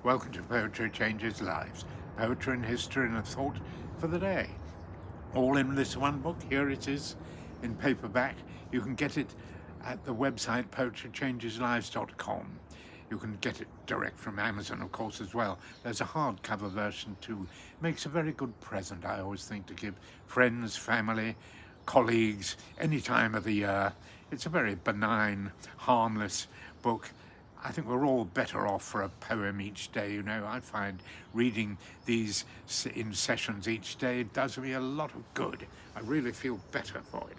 Welcome to Poetry Changes Lives. Poetry and history and a thought for the day. All in this one book. Here it is in paperback. You can get it at the website poetrychangeslives.com. You can get it direct from Amazon, of course, as well. There's a hardcover version too. Makes a very good present, I always think, to give friends, family, colleagues, any time of the year. It's a very benign, harmless book. I think we're all better off for a poem each day. You know, I find reading these in sessions each day does me a lot of good. I really feel better for it.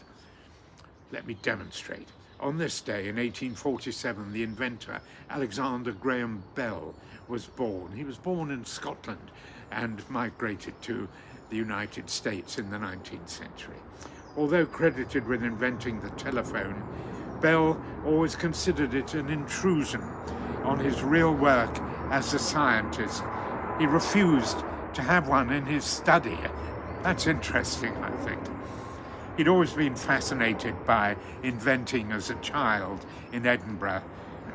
Let me demonstrate. On this day in 1847, the inventor Alexander Graham Bell was born. He was born in Scotland and migrated to the United States in the 19th century. Although credited with inventing the telephone, Bell always considered it an intrusion on his real work as a scientist. He refused to have one in his study. That's interesting, I think. He'd always been fascinated by inventing as a child in Edinburgh.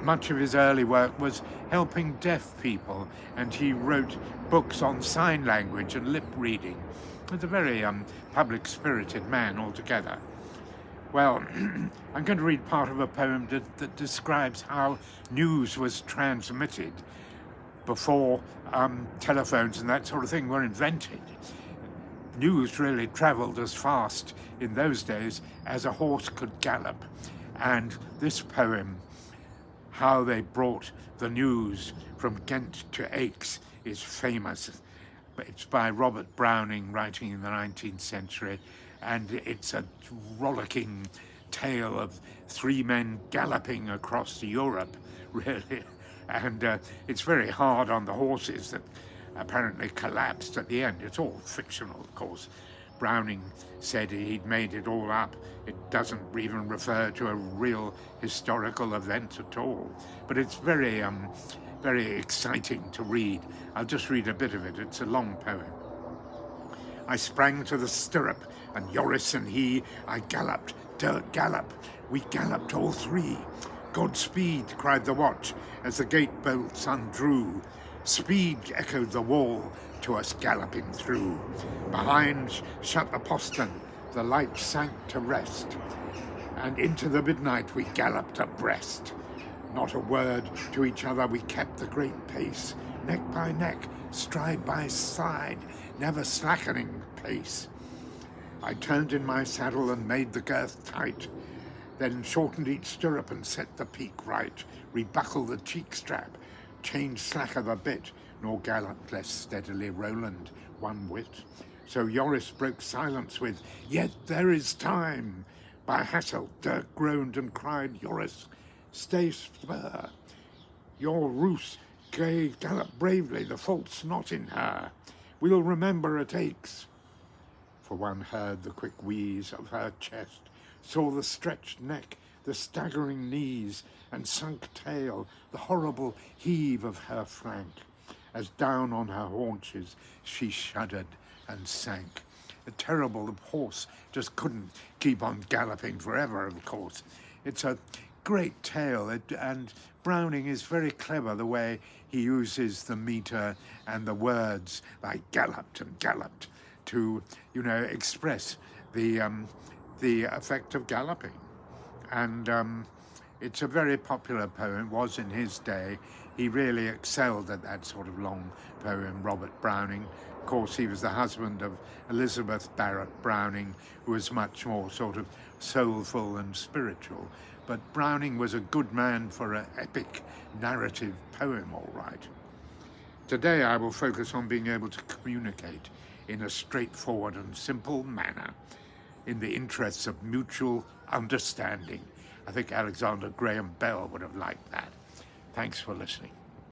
Much of his early work was helping deaf people, and he wrote books on sign language and lip reading. He's a very public-spirited man altogether. Well, I'm going to read part of a poem that describes how news was transmitted before telephones and that sort of thing were invented. News really travelled as fast in those days as a horse could gallop. And this poem, how they brought the news from Ghent to Aix, is famous. It's by Robert Browning, writing in the 19th century. And it's a rollicking tale of three men galloping across Europe, really. And it's very hard on the horses that apparently collapsed at the end. It's all fictional, of course. Browning said he'd made it all up. It doesn't even refer to a real historical event at all. But it's very exciting to read. I'll just read a bit of it. It's a long poem. I sprang to the stirrup, and Joris and he, I galloped, dirt gallop. We galloped all three. Godspeed, cried the watch, as the gate bolts undrew. Speed, echoed the wall, to us galloping through. Behind shut the postern, the light sank to rest, and into the midnight we galloped abreast. Not a word to each other, we kept the great pace, neck by neck, stride by side, never slackening pace. I turned in my saddle and made the girth tight, then shortened each stirrup and set the peak right, rebuckled the cheek strap, changed slacker the bit, nor galloped less steadily Roland one whit. So Joris broke silence with, "Yet there is time." By Hassel, Dirk groaned and cried, "Joris, stay spur. Your Roos gallop bravely, the fault's not in her. We'll remember at Aix." For one heard the quick wheeze of her chest, saw the stretched neck, the staggering knees, and sunk tail, the horrible heave of her flank, as down on her haunches she shuddered and sank. A terrible horse just couldn't keep on galloping forever, of course. It's a great tale, and Browning is very clever the way he uses the meter and the words like galloped and galloped to, express the effect of galloping. And it's a very popular poem, was in his day. He really excelled at that sort of long poem, Robert Browning. Of course, he was the husband of Elizabeth Barrett Browning, who was much more sort of soulful and spiritual. But Browning was a good man for an epic narrative poem, all right. Today I will focus on being able to communicate in a straightforward and simple manner in the interests of mutual understanding. I think Alexander Graham Bell would have liked that. Thanks for listening.